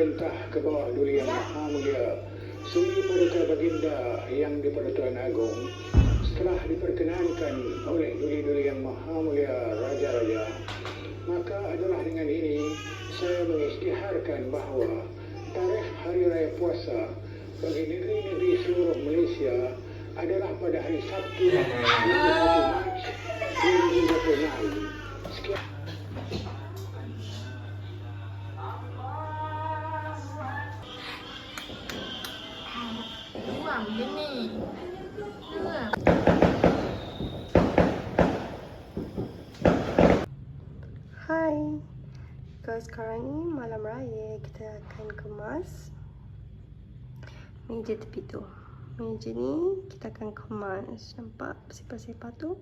melintah ke bawah duli yang maha mulia Sri Paduka Baginda yang di-Pertuan Agong setelah diperkenankan oleh duli-duli yang maha mulia raja-raja, maka adalah dengan ini saya mengisytiharkan bahawa tarikh Hari Raya Puasa bagi negeri-negeri seluruh Malaysia adalah pada hari Sabtu 21 Mac 2026. Sekian. Buang je ni. Buang. Hai. Sekarang ni malam raya, kita akan kemas meja tepi tu. Meja ni kita akan kemas. Nampak sipar-sipar tu?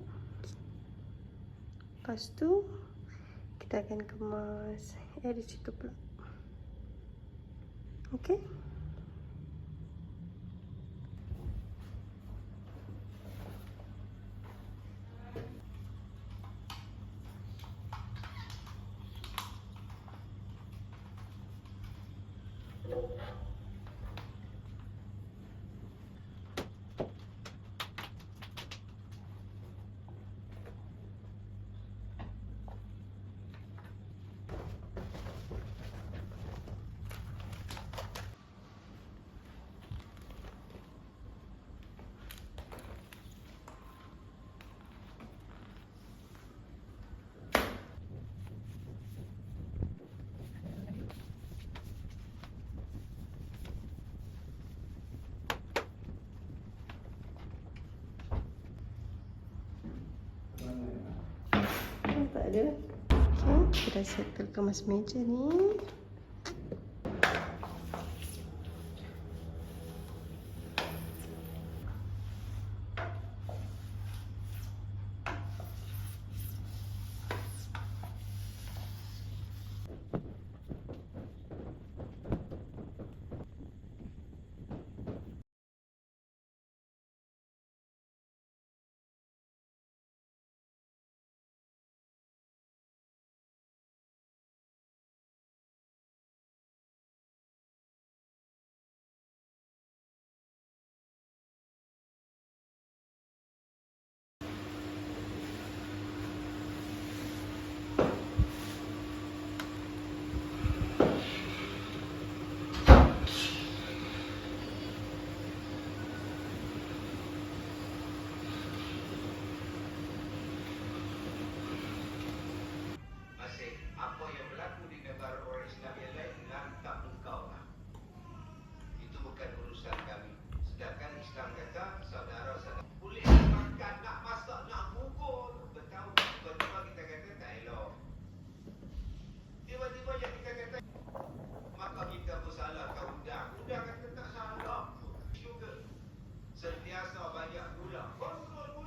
Lepas tu kita akan kemas di situ pula. Okey. Tak ada. Okay, kita settle kemas meja ni.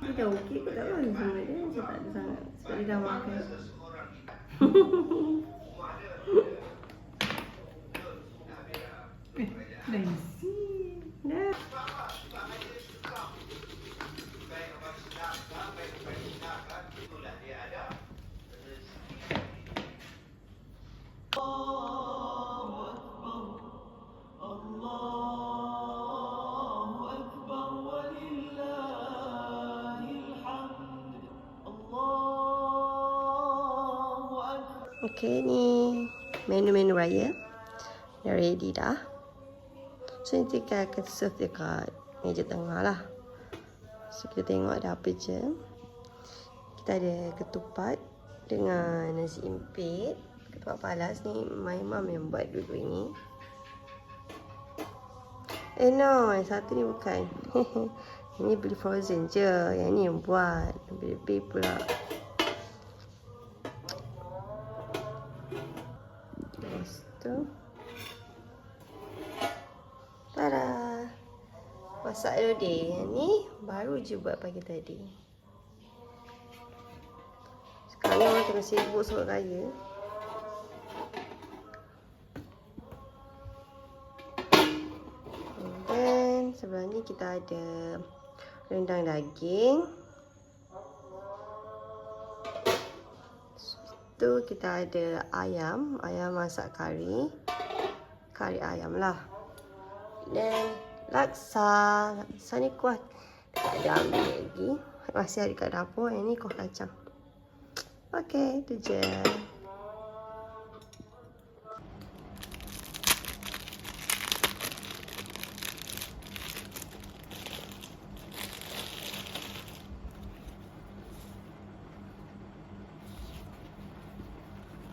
Dia dah okey kot, tak apa sama dia. Saya tak ada sangat sebab dia dah makan. Dah isi. Dah. Okey, ni menu-menu raya dah ready dah. So nanti kita akan serve dekat meja tengah lah. So kita tengok ada apa je. Kita ada ketupat dengan nasi impit. Ketupat palas ni my mum yang buat dulu ini. No, yang satu ni bukan. Ini beli frozen je. Yang ni yang buat. Beli pula. Lepas tu. Tada. Masak lodeh. Yang ni baru je buat pagi tadi. Sekarang orang tengah sibuk solat raya. Dan sebelah ni kita ada rendang daging. Tu kita ada ayam masak kari. kari ayam lah. Dan laksa ni kuah tak ada ambil lagi. Masih ada kat dapur. Yang ni kuah kacang. Okay, tu je.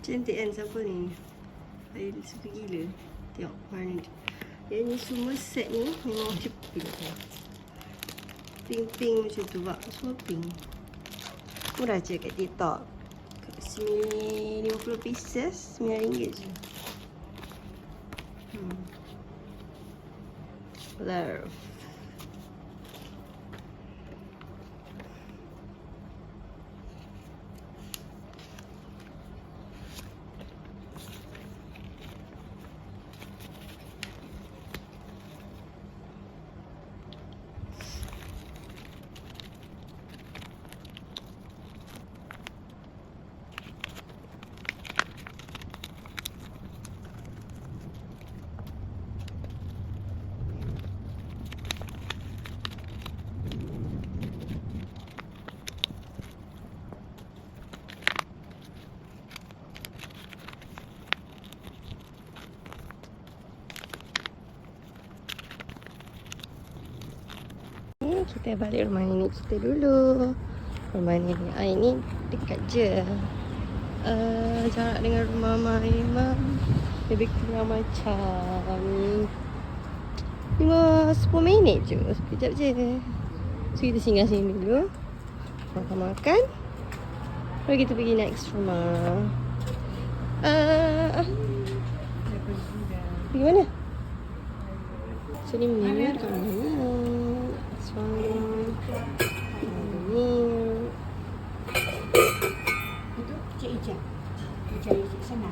Cantik kan siapa ni? Saya suka gila. Tengok warna dia. Yang ni semua set ni memang macam pink. Pink macam tu bak. Semua pink. Murah je kat TikTok. 50 pieces RM9 je. Love. Kita balik rumah nenek kita dulu. Rumah nenek I ni dekat je. Jarak dengan rumah Mak Imam lebih kurang macam 5-10 minit je. Sekejap je. So kita singgah sini dulu. Makan-makan. Baru kita pergi next rumah. Pergi mana? Sini menu dekat mana? Itu Cik Ijah. Cik sana.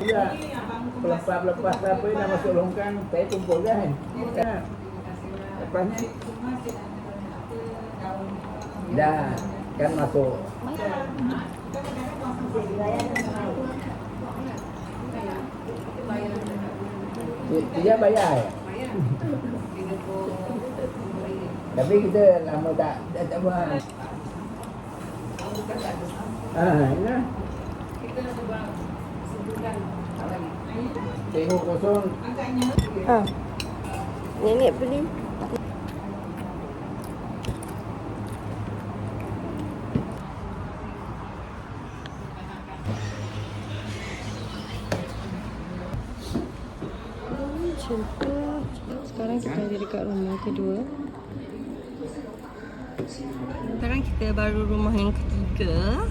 Ya, lepas apa nak masuk longkang, saya kumpul kan. Lepas ni dah kan masuk. Dia bayar ya? Tapi kita lama tak buat. Ini. Tengok kosong. Nenek beli. Macam tu. Sekarang kita ada dekat rumah kedua. Sekarang kita baru rumah yang ketiga.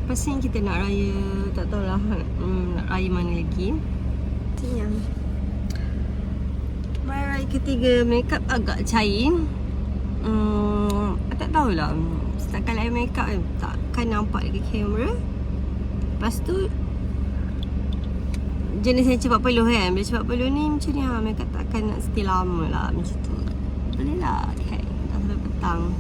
Pasti kita nak raya, tak tahulah nak raya mana lagi. Yang raya ketiga, makeup agak cair. Tak tahulah. Setakat air makeup takkan nampak dekat kamera. Lepas tu jenis yang cepat peluh kan. Bila cepat peluh ni macam ni makeup takkan nak stay lama lah macam tu. Boleh lah kan. Dah sampai petang.